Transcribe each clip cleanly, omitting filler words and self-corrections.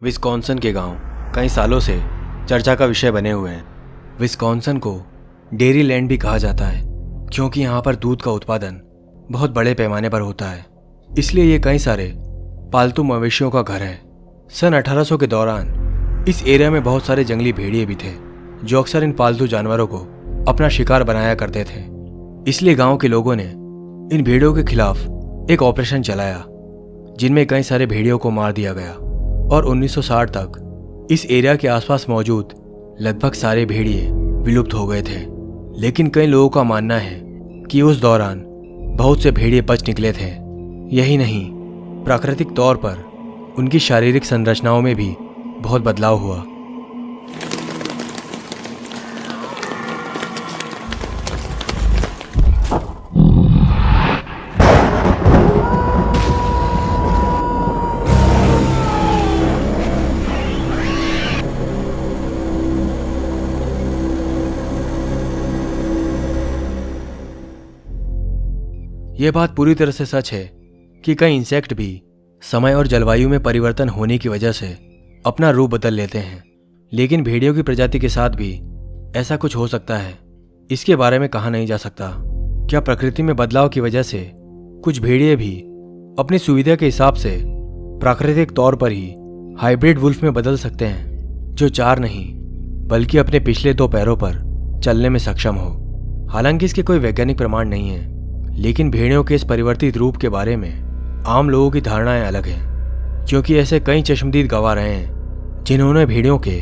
Wisconsin के गांव कई सालों से चर्चा का विषय बने हुए हैं। विस्कॉन्सिन को डेयरी लैंड भी कहा जाता है क्योंकि यहाँ पर दूध का उत्पादन बहुत बड़े पैमाने पर होता है, इसलिए ये कई सारे पालतू मवेशियों का घर है। सन 1800 के दौरान इस एरिया में बहुत सारे जंगली भेड़िए भी थे जो अक्सर इन पालतू जानवरों को अपना शिकार बनाया करते थे। इसलिए गांव के लोगों ने इन भेड़ियों के खिलाफ एक ऑपरेशन चलाया जिनमें कई सारे भेड़ियों को मार दिया गया और 1960 तक इस एरिया के आसपास मौजूद लगभग सारे भेड़िए विलुप्त हो गए थे। लेकिन कई लोगों का मानना है कि उस दौरान बहुत से भेड़िए बच निकले थे। यही नहीं, प्राकृतिक तौर पर उनकी शारीरिक संरचनाओं में भी बहुत बदलाव हुआ। यह बात पूरी तरह से सच है कि कई इंसेक्ट भी समय और जलवायु में परिवर्तन होने की वजह से अपना रूप बदल लेते हैं, लेकिन भेड़ियों की प्रजाति के साथ भी ऐसा कुछ हो सकता है। इसके बारे में कहा नहीं जा सकता। क्या प्रकृति में बदलाव की वजह से कुछ भेड़िए भी अपनी सुविधा के हिसाब से प्राकृतिक तौर पर ही हाइब्रिड वुल्फ में बदल सकते हैं, जो चार नहीं बल्कि अपने पिछले दो पैरों पर चलने में सक्षम हो। हालांकि इसके कोई वैज्ञानिक प्रमाण नहीं है, लेकिन भेड़ियों के इस परिवर्तित रूप के बारे में आम लोगों की धारणाएं अलग हैं, क्योंकि ऐसे कई चश्मदीद गवाह रहे हैं जिन्होंने भेड़ियों के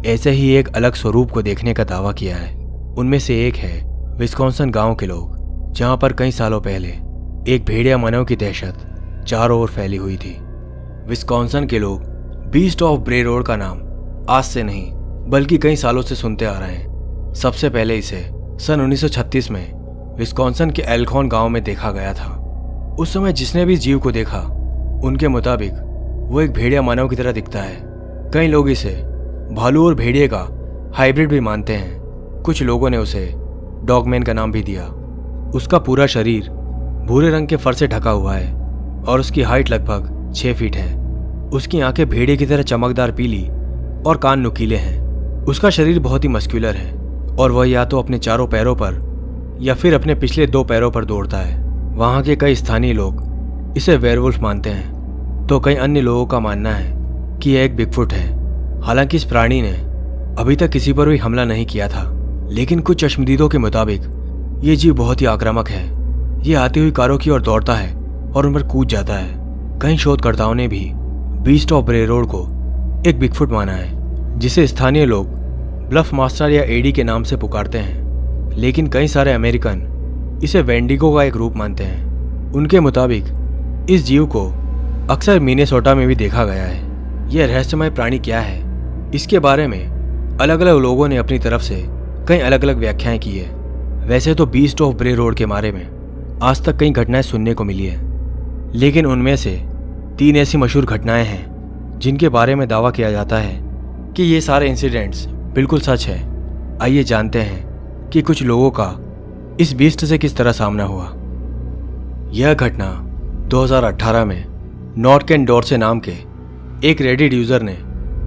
ऐसे ही एक अलग स्वरूप को देखने का दावा किया है। उनमें से एक है विस्कॉन्सिन गांव के लोग, जहां पर कई सालों पहले एक भेड़िया मानव की दहशत चारों ओर फैली हुई थी। विस्कॉन्सिन के लोग बीस्ट ऑफ ब्रे रोड का नाम आज से नहीं बल्कि कई सालों से सुनते आ रहे हैं। सबसे पहले इसे सन 1936 में विस्कॉन्सिन के एल्खॉन गांव में देखा गया था। उस समय जिसने भी जीव को देखा उनके मुताबिक वो एक भेड़िया मानव की तरह दिखता है। कई लोग इसे भालू और भेड़िए का हाइब्रिड भी मानते हैं। कुछ लोगों ने उसे डॉगमैन का नाम भी दिया। उसका पूरा शरीर भूरे रंग के फर से ढका हुआ है और उसकी हाइट लगभग 6 फीट है। उसकी आंखें भेड़िए की तरह चमकदार पीली और कान नुकीले हैं। उसका शरीर बहुत ही मस्कुलर है और वह या तो अपने चारों पैरों पर या फिर अपने पिछले दो पैरों पर दौड़ता है। वहां के कई स्थानीय लोग इसे वेयरवुल्फ मानते हैं, तो कई अन्य लोगों का मानना है कि यह एक बिगफुट है। हालांकि इस प्राणी ने अभी तक किसी पर भी हमला नहीं किया था, लेकिन कुछ चश्मदीदों के मुताबिक ये जीव बहुत ही आक्रामक है। ये आती हुई कारों की ओर दौड़ता है और उन पर कूद जाता है। कई शोधकर्ताओं ने भी बीस्ट ऑफ ब्रे रोड को एक बिगफुट माना है, जिसे स्थानीय लोग ब्लफ मास्टर या एडी के नाम से पुकारते हैं। लेकिन कई सारे अमेरिकन इसे वेंडिगो का एक रूप मानते हैं। उनके मुताबिक इस जीव को अक्सर मिनेसोटा में भी देखा गया है। यह रहस्यमय प्राणी क्या है, इसके बारे में अलग अलग लोगों ने अपनी तरफ से कई अलग अलग व्याख्याएं की है। वैसे तो बीस्ट ऑफ ब्रे रोड के बारे में आज तक कई घटनाएं सुनने को मिली है, लेकिन उनमें से 3 ऐसी मशहूर घटनाएं हैं जिनके बारे में दावा किया जाता है कि ये सारे इंसिडेंट्स बिल्कुल सच है। आइए जानते हैं कि कुछ लोगों का इस बीस्ट से किस तरह सामना हुआ। यह घटना 2018 में नॉर्केन डॉर्से नाम के एक रेडिट यूजर ने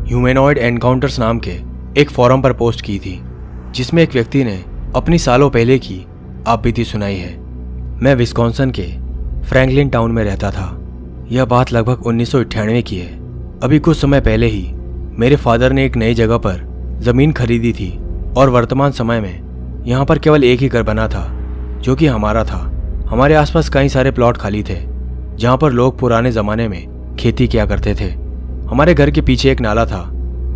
ह्यूमैनॉइड एनकाउंटर्स नाम के एक फोरम पर पोस्ट की थी, जिसमें एक व्यक्ति ने अपनी सालों पहले की आपबीती सुनाई है। मैं विस्कॉन्सिन के फ्रैंकलिन टाउन में रहता था। यह बात लगभग 1998 की है। अभी कुछ समय पहले ही मेरे फादर ने एक नई जगह पर जमीन खरीदी थी और वर्तमान समय में यहाँ पर केवल एक ही घर बना था जो कि हमारा था। हमारे आसपास कई सारे प्लॉट खाली थे जहाँ पर लोग पुराने ज़माने में खेती किया करते थे। हमारे घर के पीछे एक नाला था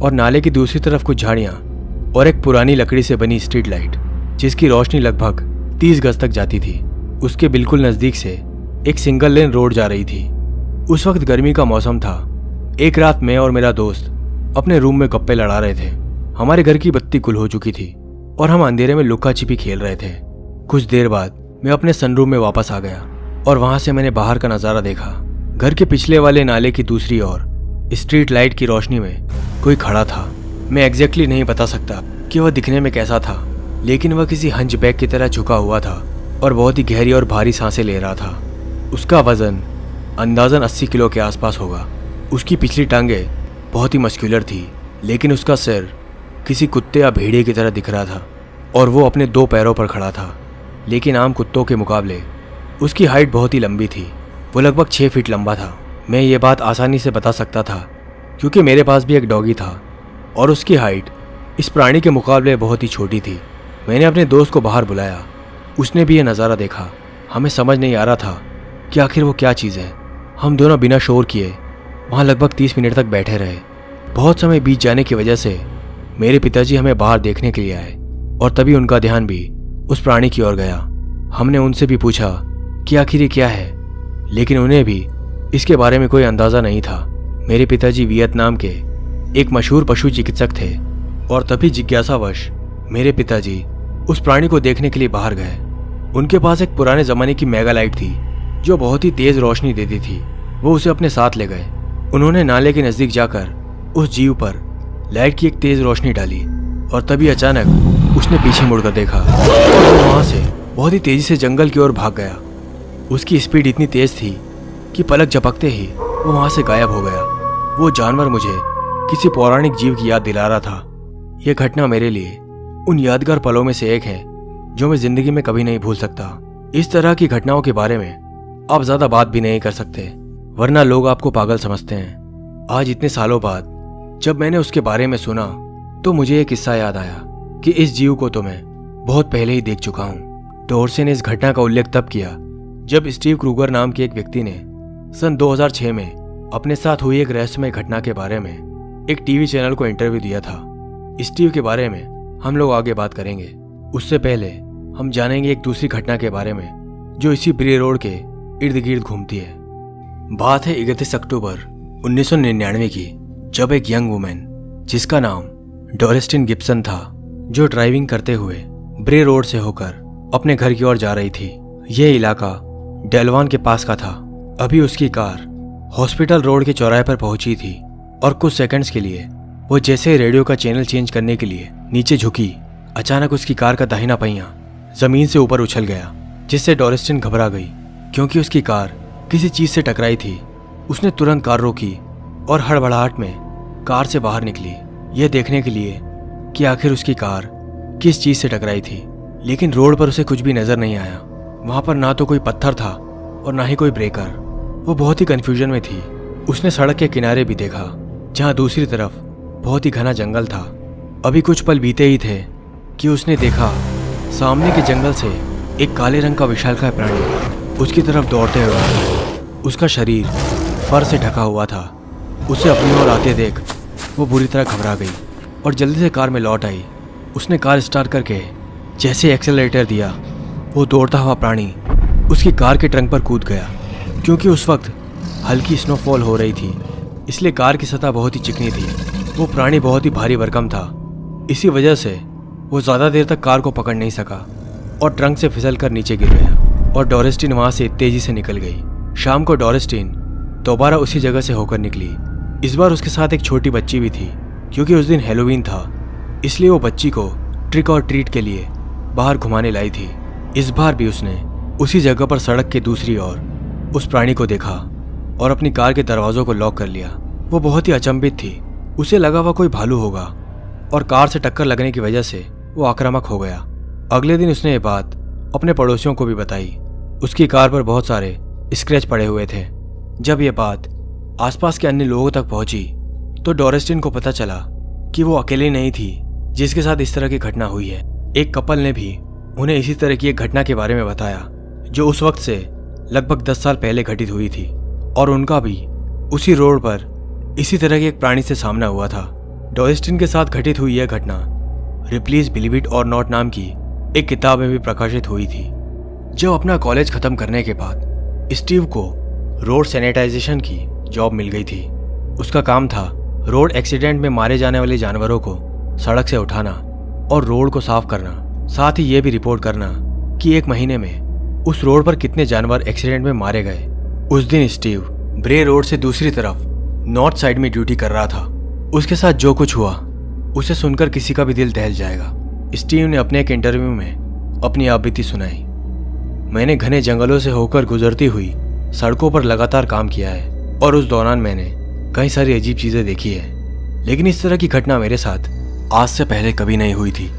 और नाले की दूसरी तरफ कुछ झाड़ियाँ और एक पुरानी लकड़ी से बनी स्ट्रीट लाइट जिसकी रोशनी लगभग 30 गज तक जाती थी। उसके बिल्कुल नज़दीक से एक सिंगल लेन रोड जा रही थी। उस वक्त गर्मी का मौसम था। एक रात मैं और मेरा दोस्त अपने रूम में गप्पे लड़ा रहे थे। हमारे घर की बत्ती गुल हो चुकी थी और हम अंधेरे में लुक्का छिपी खेल रहे थे। कुछ देर बाद मैं अपने सनरूम में वापस आ गया और वहां से मैंने बाहर का नज़ारा देखा। घर के पिछले वाले नाले की दूसरी ओर स्ट्रीट लाइट की रोशनी में कोई खड़ा था। मैं एग्जैक्टली नहीं बता सकता कि वह दिखने में कैसा था, लेकिन वह किसी हंचबैक की तरह झुका हुआ था और बहुत ही गहरी और भारी सांसें ले रहा था। उसका वजन अंदाजन 80 किलो के आसपास होगा। उसकी पिछली टांगें बहुत ही मस्कुलर थी, लेकिन उसका सिर किसी कुत्ते या भेड़िए की तरह दिख रहा था और वो अपने 2 पैरों पर खड़ा था। लेकिन आम कुत्तों के मुकाबले उसकी हाइट बहुत ही लंबी थी। वो लगभग 6 फीट लंबा था। मैं ये बात आसानी से बता सकता था क्योंकि मेरे पास भी एक डॉगी था और उसकी हाइट इस प्राणी के मुकाबले बहुत ही छोटी थी। मैंने अपने दोस्त को बाहर बुलाया। उसने भी यह नज़ारा देखा। हमें समझ नहीं आ रहा था कि आखिर वो क्या चीज़ है। हम दोनों बिना शोर किए वहाँ लगभग 30 मिनट तक बैठे रहे। बहुत समय बीत जाने की वजह से मेरे पिताजी हमें बाहर देखने के लिए आए और तभी उनका ध्यान भी उस प्राणी की ओर गया। हमने उनसे भी पूछा कि आखिर ये क्या है, लेकिन उन्हें भी इसके बारे में कोई अंदाज़ा नहीं था। मेरे पिताजी वियतनाम के एक मशहूर पशु चिकित्सक थे और तभी जिज्ञासावश मेरे पिताजी उस प्राणी को देखने के लिए बाहर गए। उनके पास एक पुराने ज़माने की मेगालाइट थी जो बहुत ही तेज़ रोशनी देती थी। वो उसे अपने साथ ले गए। उन्होंने नाले के नज़दीक जाकर उस जीव पर लाइट की एक तेज़ रोशनी डाली और तभी अचानक उसने पीछे मुड़कर देखा और वो वहाँ से बहुत ही तेज़ी से जंगल की ओर भाग गया। उसकी स्पीड इतनी तेज़ थी कि पलक झपकते ही वो वहाँ से गायब हो गया। वो जानवर मुझे किसी पौराणिक जीव की याद दिला रहा था। यह घटना मेरे लिए उन यादगार पलों में से एक है जो मैं जिंदगी में कभी नहीं भूल सकता। इस तरह की घटनाओं के बारे में आप ज़्यादा बात भी नहीं कर सकते, वरना लोग आपको पागल समझते हैं। आज इतने सालों बाद जब मैंने उसके बारे में सुना तो मुझे एक किस्सा याद आया कि इस जीव को तो मैं बहुत पहले ही देख चुका हूँ। डोर्से ने इस घटना का उल्लेख तब किया जब स्टीव क्रूगर नाम के एक व्यक्ति ने सन 2006 में अपने साथ हुई एक रहस्यमय घटना के बारे में एक टीवी चैनल को इंटरव्यू दिया था। स्टीव के बारे में हम लोग आगे बात करेंगे। उससे पहले हम जानेंगे एक दूसरी घटना के बारे में जो इसी ब्रे रोड के इर्द गिर्द घूमती है। बात है 31 अक्टूबर 1999 की, जब एक यंग वुमेन जिसका नाम डोरेस्टिन गिब्सन था, जो ड्राइविंग करते हुए ब्रे रोड से होकर अपने घर की ओर जा रही थी। यह इलाका डेलवान के पास का था। अभी उसकी कार हॉस्पिटल रोड के चौराहे पर पहुंची थी और कुछ सेकंड्स के लिए वो जैसे ही रेडियो का चैनल चेंज करने के लिए नीचे झुकी, अचानक उसकी कार का दाहिना पहिया जमीन से ऊपर उछल गया, जिससे डोरेस्टिन घबरा गई क्योंकि उसकी कार किसी चीज से टकराई थी। उसने तुरंत कार रोकी और हड़बड़ाहट में कार से बाहर निकली, यह देखने के लिए कि आखिर उसकी कार किस चीज से टकराई थी। लेकिन रोड पर उसे कुछ भी नजर नहीं आया। वहां पर ना तो कोई पत्थर था और ना ही कोई ब्रेकर। वो बहुत ही कंफ्यूजन में थी। उसने सड़क के किनारे भी देखा जहां दूसरी तरफ बहुत ही घना जंगल था। अभी कुछ पल बीते ही थे कि उसने देखा सामने के जंगल से एक काले रंग का विशालकाय प्राणी उसकी तरफ दौड़ते हुए। उसका शरीर फर से ढका हुआ था। उसे अपनी ओर आते देख वो बुरी तरह घबरा गई और जल्दी से कार में लौट आई। उसने कार स्टार्ट करके जैसे एक्सेलरेटर दिया, वो दौड़ता हुआ प्राणी उसकी कार के ट्रंक पर कूद गया। क्योंकि उस वक्त हल्की स्नोफॉल हो रही थी, इसलिए कार की सतह बहुत ही चिकनी थी। वो प्राणी बहुत ही भारी भरकम था। इसी वजह से वो ज़्यादा देर तक कार को पकड़ नहीं सका और ट्रंक से फिसल कर नीचे गिर गया और डोरेस्टिन वहाँ से तेजी से निकल गई। शाम को डोरेस्टिन दोबारा उसी जगह से होकर निकली। इस बार उसके साथ एक छोटी बच्ची भी थी। क्योंकि उस दिन हैलोवीन था, इसलिए वो बच्ची को ट्रिक और ट्रीट के लिए बाहर घुमाने लाई थी। इस बार भी उसने उसी जगह पर सड़क के दूसरी ओर उस प्राणी को देखा और अपनी कार के दरवाजों को लॉक कर लिया। वो बहुत ही अचंभित थी। उसे लगा वह कोई भालू होगा और कार से टक्कर लगने की वजह से वो आक्रामक हो गया। अगले दिन उसने ये बात अपने पड़ोसियों को भी बताई। उसकी कार पर बहुत सारे स्क्रैच पड़े हुए थे। जब ये बात आसपास के अन्य लोगों तक पहुंची तो डोरेस्टिन को पता चला कि वो अकेली नहीं थी जिसके साथ इस तरह की घटना हुई है। एक कपल ने भी उन्हें इसी तरह की एक घटना के बारे में बताया जो उस वक्त से लगभग 10 साल पहले घटित हुई थी और उनका भी उसी रोड पर इसी तरह के एक प्राणी से सामना हुआ था। डोरेस्टिन के साथ घटित हुई यह घटना रिप्लीज बिलीव इट और नॉट नाम की एक किताब में भी प्रकाशित हुई थी। जब अपना कॉलेज खत्म करने के बाद स्टीव को रोड सैनिटाइजेशन की जॉब मिल गई थी। उसका काम था रोड एक्सीडेंट में मारे जाने वाले जानवरों को सड़क से उठाना और रोड को साफ करना, साथ ही ये भी रिपोर्ट करना कि एक महीने में उस रोड पर कितने जानवर एक्सीडेंट में मारे गए। उस दिन स्टीव ब्रे रोड से दूसरी तरफ नॉर्थ साइड में ड्यूटी कर रहा था। उसके साथ जो कुछ हुआ उसे सुनकर किसी का भी दिल दहल जाएगा। स्टीव ने अपने एक इंटरव्यू में अपनी आप बीती सुनाई। मैंने घने जंगलों से होकर गुजरती हुई सड़कों पर लगातार काम किया है और उस दौरान मैंने कई सारी अजीब चीज़ें देखी है। लेकिन इस तरह की घटना मेरे साथ आज से पहले कभी नहीं हुई थी।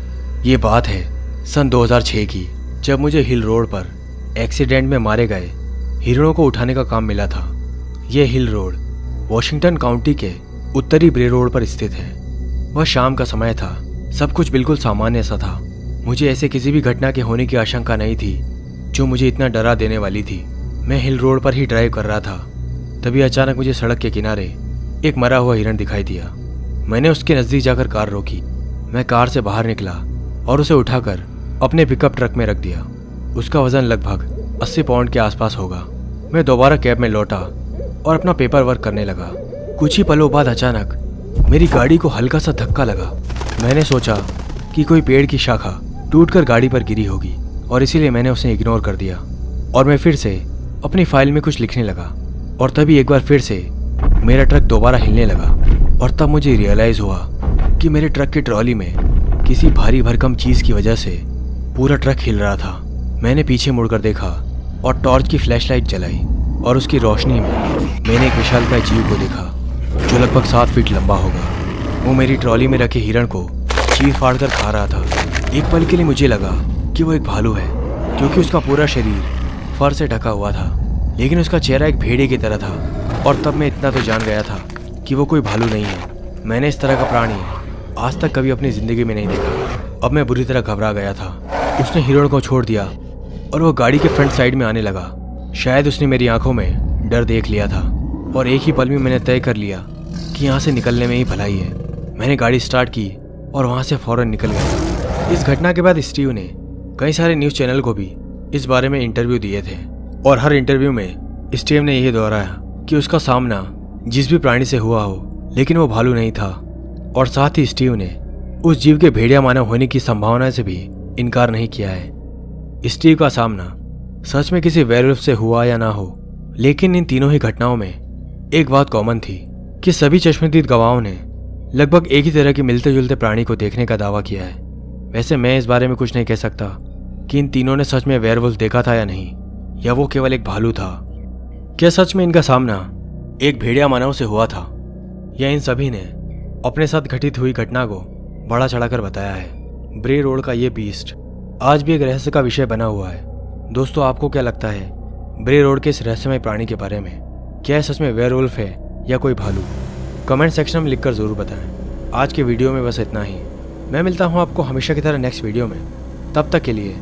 ये बात है सन 2006 की, जब मुझे हिल रोड पर एक्सीडेंट में मारे गए हिरणों को उठाने का काम मिला था। यह हिल रोड वॉशिंगटन काउंटी के उत्तरी ब्रे रोड पर स्थित है। वह शाम का समय था, सब कुछ बिल्कुल सामान्य सा था। मुझे ऐसे किसी भी घटना के होने की आशंका नहीं थी जो मुझे इतना डरा देने वाली थी। मैं हिल रोड पर ही ड्राइव कर रहा था, तभी अचानक मुझे सड़क के किनारे एक मरा हुआ हिरण दिखाई दिया। मैंने उसके नज़दीक जाकर कार रोकी। मैं कार से बाहर निकला और उसे उठाकर अपने पिकअप ट्रक में रख दिया। उसका वजन लगभग 80 पाउंड के आसपास होगा। मैं दोबारा कैब में लौटा और अपना पेपर वर्क करने लगा। कुछ ही पलों बाद अचानक मेरी गाड़ी को हल्का सा धक्का लगा। मैंने सोचा कि कोई पेड़ की शाखा टूटकर गाड़ी पर गिरी होगी और इसीलिए मैंने उसे इग्नोर कर दिया और मैं फिर से अपनी फाइल में कुछ लिखने लगा। और तभी एक बार फिर से मेरा ट्रक दोबारा हिलने लगा और तब मुझे रियलाइज़ हुआ कि मेरे ट्रक की ट्रॉली में किसी भारी भरकम चीज़ की वजह से पूरा ट्रक हिल रहा था। मैंने पीछे मुड़कर देखा और टॉर्च की फ्लैशलाइट जलाई और उसकी रोशनी में मैंने एक विशालकाय जीव को देखा जो लगभग 7 फीट लंबा होगा। वो मेरी ट्रॉली में रखे हिरण को चीर फाड़ कर खा रहा था। एक पल के लिए मुझे लगा कि वो एक भालू है, क्योंकि उसका पूरा शरीर फर से ढका हुआ था, लेकिन उसका चेहरा एक भेड़िए की तरह था। और तब मैं इतना तो जान गया था कि वो कोई भालू नहीं है। मैंने इस तरह का प्राणी आज तक कभी अपनी ज़िंदगी में नहीं देखा। अब मैं बुरी तरह घबरा गया था। उसने हिरण को छोड़ दिया और वो गाड़ी के फ्रंट साइड में आने लगा। शायद उसने मेरी आंखों में डर देख लिया था और एक ही पल में मैंने तय कर लिया कि यहाँ से निकलने में ही भलाई है। मैंने गाड़ी स्टार्ट की और वहाँ से फ़ौरन निकल गया। इस घटना के बाद स्टीव ने कई सारे न्यूज़ चैनल को भी इस बारे में इंटरव्यू दिए थे और हर इंटरव्यू में स्टीव ने यही दोहराया कि उसका सामना जिस भी प्राणी से हुआ हो, लेकिन वो भालू नहीं था। और साथ ही स्टीव ने उस जीव के भेड़िया मानव होने की संभावना से भी इनकार नहीं किया है। स्टीव का सामना सच में किसी वेयरवुल्फ से हुआ या ना हो, लेकिन इन तीनों ही घटनाओं में एक बात कॉमन थी कि सभी चश्मदीद गवाहों ने लगभग एक ही तरह के मिलते जुलते प्राणी को देखने का दावा किया है। वैसे मैं इस बारे में कुछ नहीं कह सकता कि इन तीनों ने सच में वेयरवुल्फ देखा था या नहीं, या वो केवल एक भालू था। क्या सच में इनका सामना एक भेड़िया मानव से हुआ था, या इन सभी ने अपने साथ घटित हुई घटना को बढ़ा चढ़ाकर बताया है। ब्रे रोड का ये बीस्ट आज भी एक रहस्य का विषय बना हुआ है। दोस्तों, आपको क्या लगता है ब्रे रोड के इस रहस्यमय प्राणी के बारे में? क्या यह सच में वेयरवुल्फ है या कोई भालू? कमेंट सेक्शन में लिखकर ज़रूर बताएं। आज के वीडियो में बस इतना ही। मैं मिलता हूँ आपको हमेशा की तरह नेक्स्ट वीडियो में। तब तक के लिए